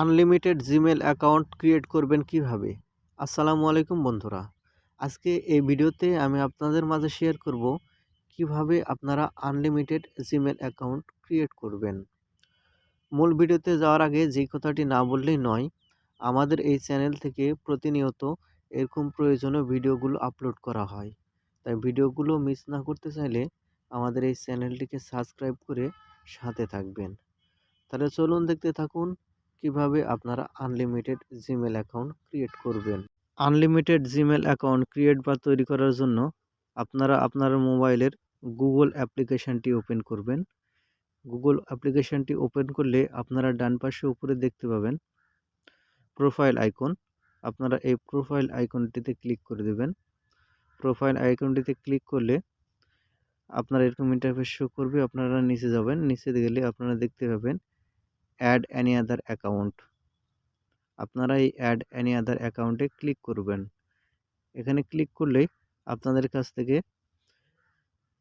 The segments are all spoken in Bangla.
আনলিমিটেড জিমেল অ্যাকাউন্ট ক্রিয়েট করবেন কিভাবে? আসসালামু আলাইকুম বন্ধুরা। আজকে এই ভিডিওতে আমি আপনাদের মাঝে শেয়ার করব কিভাবে আপনারা আনলিমিটেড জিমেল অ্যাকাউন্ট ক্রিয়েট করবেন। মূল ভিডিওতে যাওয়ার আগে যে কথাটি না বললেই নয়, আমাদের এই চ্যানেল থেকে প্রতিনিয়ত এরকম প্রয়োজনীয় ভিডিওগুলো আপলোড করা হয়। তাই ভিডিওগুলো মিস না করতে চাইলে আমাদের এই চ্যানেলটিকে সাবস্ক্রাইব করে সাথে থাকবেন। তাহলে চলুন দেখতে থাকুন কিভাবে আপনারা আনলিমিটেড জিমেল অ্যাকাউন্ট ক্রিয়েট করবেন। আনলিমিটেড জিমেল অ্যাকাউন্ট ক্রিয়েট বা তৈরি করার জন্য আপনারা আপনার মোবাইলের গুগল অ্যাপ্লিকেশনটি ওপেন করবেন। গুগল অ্যাপ্লিকেশনটি ওপেন করলে আপনারা ডান পাশে উপরে দেখতে পাবেন প্রোফাইল আইকন। আপনারা এই প্রোফাইল আইকনটিতে ক্লিক করে দেবেন। প্রোফাইল আইকনটিতে ক্লিক করলে আপনারা এরকম ইন্টারফেস শো করবে। আপনারা নিচে যাবেন, নিচে গেলে আপনারা দেখতে পাবেন অ্যাড অ্যানি আদার অ্যাকাউন্ট। আপনারা এই অ্যাড অ্যানি আদার অ্যাকাউন্টে ক্লিক করবেন। এখানে ক্লিক করলেই আপনাদের কাছ থেকে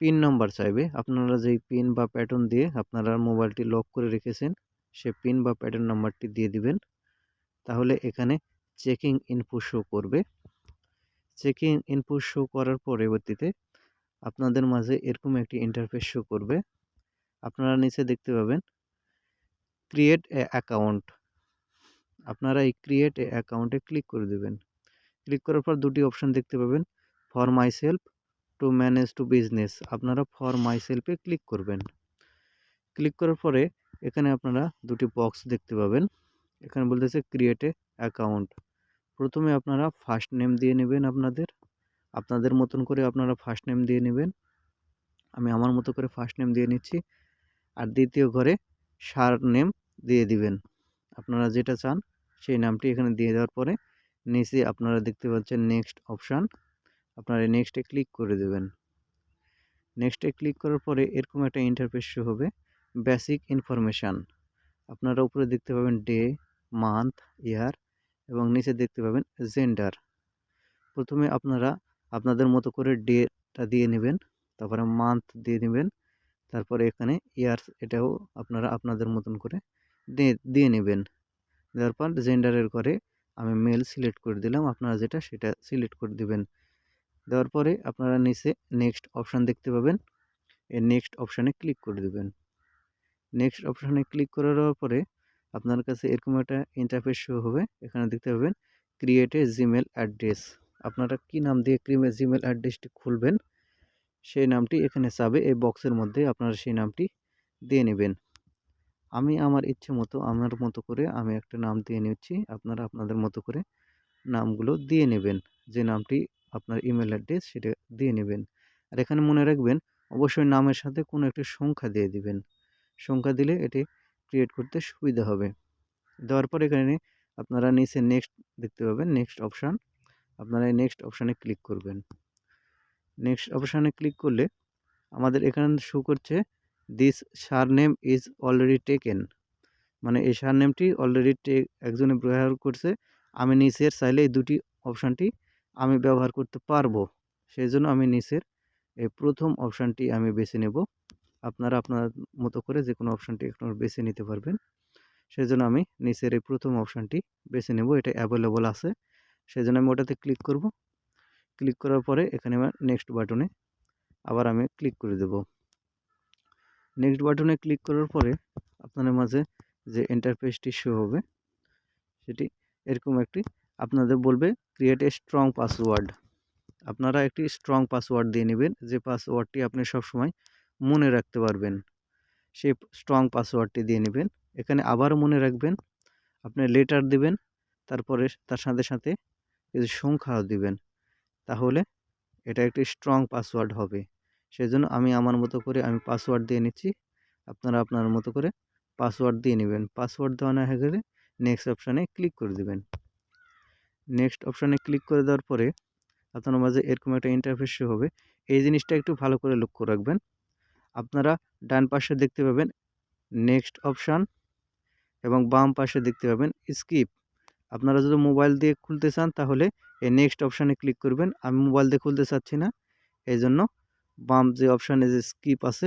পিন নাম্বার চাইবে। আপনারা যেই পিন বা প্যাটার্ন দিয়ে আপনারা মোবাইলটি লক করে রেখেছেন সে পিন বা প্যাটার্ন নাম্বারটি দিয়ে দিবেন। তাহলে এখানে চেকিং ইনফো শো করবে। চেকিং ইনফো শো করার পরবর্তীতে আপনাদের মাঝে এরকম একটি ইন্টারফেস শো করবে। আপনারা নিচে দেখতে পাবেন ক্রিয়েট এ অ্যাকাউন্ট। আপনারা এই ক্রিয়েট এ অ্যাকাউন্টে ক্লিক করে দেবেন। ক্লিক করার পর দুটি অপশন দেখতে পাবেন, for my self, to manage to business. আপনারা ফর মাই সেলফে ক্লিক করবেন। ক্লিক করার পরে এখানে আপনারা দুটি বক্স দেখতে পাবেন। এখানে বলতেছে ক্রিয়েট এ অ্যাকাউন্ট। প্রথমে আপনারা ফার্স্ট নেম দিয়ে নেবেন, আপনাদের মতন করে আপনারা ফার্স্ট নেম দিয়ে নেবেন। আমি আমার মতো করে ফার্স্ট নেম দিয়ে নিচ্ছি। আর দ্বিতীয় ঘরে সার নেম দিয়ে দিবেন। আপনারা যেটা চান সেই নামটি এখানে দিয়ে দেওয়ার পরে নিচে আপনারা দেখতে পাচ্ছেন নেক্সট অপশান। আপনারা নেক্সটে ক্লিক করে দেবেন। নেক্সটে ক্লিক করার পরে এরকম একটা ইন্টারফেস শো হবে, বেসিক ইনফরমেশান। আপনারা উপরে দেখতে পাবেন ডে, মান্থ, ইয়ার এবং নিচে দেখতে পাবেন জেন্ডার। প্রথমে আপনারা আপনাদের মতো করে ডেটা দিয়ে নেবেন, তারপরে মান্থ দিয়ে নেবেন, তারপরে এখানে ইয়ার্স এটাও আপনারা আপনাদের মতন করে দিয়ে নেবেন। দেওয়ার পর জেন্ডারের ঘরে আমি মেল সিলেক্ট করে দিলাম, আপনারা যেটা সেটা সিলেক্ট করে দিবেন। দেওয়ার পরে আপনারা নিচে নেক্সট অপশান দেখতে পাবেন, এই নেক্সট অপশানে ক্লিক করে দেবেন। নেক্সট অপশানে ক্লিক করে দেওয়ার পরে আপনার কাছে এরকম একটা ইন্টারফেস শো হবে। এখানে দেখতে পাবেন ক্রিয়েট এ জিমেল অ্যাড্রেস। আপনারা কি নাম দিয়ে জিমেল অ্যাড্রেসটি খুলবেন সেই নামটি এখানে চাবে, এই বক্সের মধ্যে আপনারা সেই নামটি দিয়ে নেবেন। আমি আমার ইচ্ছে মতো আমার মতো করে আমি একটা নাম দিয়ে নিচ্ছি। আপনারা আপনাদের মতো করে নামগুলো দিয়ে নেবেন। যে নামটি আপনার ইমেল অ্যাড্রেস সেটা দিয়ে নেবেন। আর এখানে মনে রাখবেন অবশ্যই নামের সাথে কোনো একটি সংখ্যা দিয়ে দিবেন। সংখ্যা দিলে এটি ক্রিয়েট করতে সুবিধা হবে। দেওয়ার পর এখানে আপনারা নিচে নেক্সট দেখতে পাবেন, নেক্সট অপশান। আপনারা এই নেক্সট অপশানে ক্লিক করবেন। নেক্সট অপশানে ক্লিক করলে আমাদের এখানে শো করছে this surname is already taken. মানে এই সারনেমটি অলরেডি একজনে ব্যবহার করছে। আমি নিচের চাইলে এই দুটি অপশানটি আমি ব্যবহার করতে পারবো। সেই জন্য আমি নিচের এই প্রথম অপশানটি আমি বেছে নেব। আপনারা আপনার মতো করে যে কোনো অপশানটি আপনারা বেছে নিতে পারবেন। সেই জন্য আমি নিচের এই প্রথম অপশানটি বেছে নেব, এটা অ্যাভেলেবল আছে। সেই জন্য আমি ওটাতে ক্লিক করব। ক্লিক করার পরে এখানে আমার নেক্সট বাটনে আবার আমি ক্লিক করে দেব। নেক্সট বাটনে ক্লিক করার পরে আপনাদের মাঝে যে ইন্টারফেসটি শো হবে সেটি এরকম একটি আপনাদের বলবে ক্রিয়েট এ স্ট্রং পাসওয়ার্ড। আপনারা একটি স্ট্রং পাসওয়ার্ড দিয়ে নেবেন, যে পাসওয়ার্ডটি আপনি সবসময় মনে রাখতে পারবেন সেই স্ট্রং পাসওয়ার্ডটি দিয়ে নেবেন। এখানে আবারও মনে রাখবেন, আপনি লেটার দিবেন, তারপরে তার সাথে সাথে কিছু সংখ্যাও দিবেন, তাহলে এটা একটি স্ট্রং পাসওয়ার্ড হবে। সেজন্য আমি আমার মতো করে আমি পাসওয়ার্ড দিয়ে নিচ্ছি। আপনারা আপনার মতো করে পাসওয়ার্ড দিয়ে নেবেন। পাসওয়ার্ড দেওয়া না হয়ে গেলে নেক্সট অপশানে ক্লিক করে দেবেন। নেক্সট অপশানে ক্লিক করে দেওয়ার পরে আপনার মাঝে এরকম একটা ইন্টারফেস শো হবে। এই জিনিসটা একটু ভালো করে লক্ষ্য রাখবেন। আপনারা ডান পাশে দেখতে পাবেন নেক্সট অপশান এবং বাম পাশে দেখতে পাবেন স্কিপ। আপনারা যদি মোবাইল দিয়ে খুলতে চান তাহলে এই নেক্সট অপশানে ক্লিক করবেন। আমি মোবাইল দিয়ে খুলতে চাচ্ছি না, এই জন্য বাম যে অপশানে যে স্কিপ আছে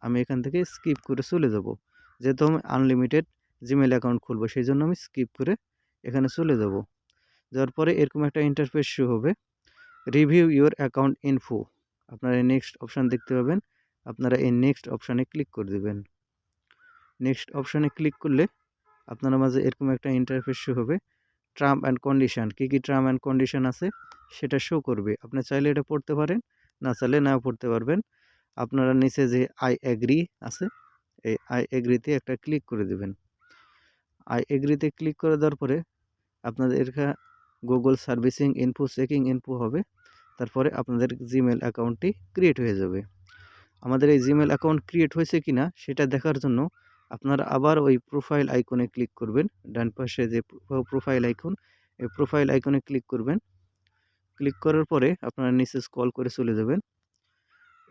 আমি এখান থেকে স্কিপ করে চলে যাব, যেহেতু আমি আনলিমিটেড জিমেল অ্যাকাউন্ট খুলবো, সেই জন্য আমি স্কিপ করে এখানে চলে যাব। যাওয়ার পরে এরকম একটা ইন্টারফেস শো হবে, রিভিউ ইউর অ্যাকাউন্ট ইনফো। আপনারা এই নেক্সট অপশান দেখতে পাবেন, আপনারা এই নেক্সট অপশানে ক্লিক করে দেবেন। নেক্সট অপশানে ক্লিক করলে আপনার মাঝে এরকম একটা ইন্টারফেস শো হবে, টার্ম অ্যান্ড কন্ডিশন, কী কী টার্ম অ্যান্ড কন্ডিশন আছে সেটা শো করবে। আপনি চাইলে এটা পড়তে পারেন, না চাইলে নাও পড়তে পারবেন। আপনারা নিচে যে আই এগ্রি আছে, এই আই এগ্রিতে একটা ক্লিক করে দেবেন। আই এগ্রিতে ক্লিক করে দেওয়ার পরে আপনাদের এখানে Google servicing info checking info হবে, তারপরে আপনাদের জিমেল অ্যাকাউন্টটি ক্রিয়েট হয়ে যাবে। আমাদের এই জিমেল অ্যাকাউন্ট ক্রিয়েট হয়েছে কিনা সেটা দেখার জন্য আপনারা আবার ওই প্রোফাইল আইকনে ক্লিক করবেন। ডান পাশে যে প্রোফাইল আইকন, এই প্রোফাইল আইকনে ক্লিক করবেন। ক্লিক করার পরে আপনারা নিচে স্ক্রল করে চলে যাবেন।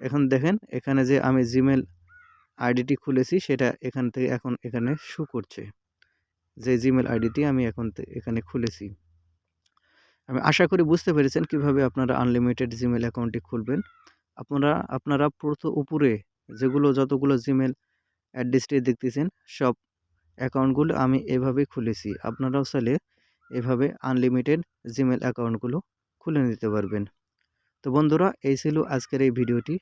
এখন দেখেন এখানে যে আমি জিমেল আইডিটি খুলেছি সেটা এখান থেকে এখন এখানে শো করছে, যে জিমেল আইডিটি আমি এখন এখানে খুলেছি। আমি আশা করি বুঝতে পেরেছেন কিভাবে আপনারা আনলিমিটেড জিমেল অ্যাকাউন্টটি খুলবেন। আপনারা উপরে যতগুলো জিমেল অ্যাড্রেসটি দেখতেছেন সব অ্যাকাউন্টগুলো আমি এভাবেই খুলেছি। আপনারাও চাইলে এভাবে আনলিমিটেড জিমেল অ্যাকাউন্টগুলো খুলে নিতে পারবেন। তো বন্ধুরা, এই ছিল আজকের এই ভিডিওটি।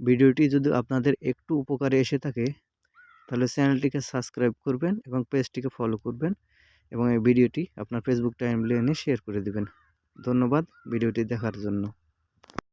ভিডিওটি যদি আপনাদের একটু উপকারে এসে থাকে তাহলে চ্যানেলটিকে সাবস্ক্রাইব করবেন এবং পেজটিকে ফলো করবেন এবং এই ভিডিওটি আপনার ফেসবুক টাইমলাইনে শেয়ার করে দিবেন। ধন্যবাদ ভিডিওটি দেখার জন্য।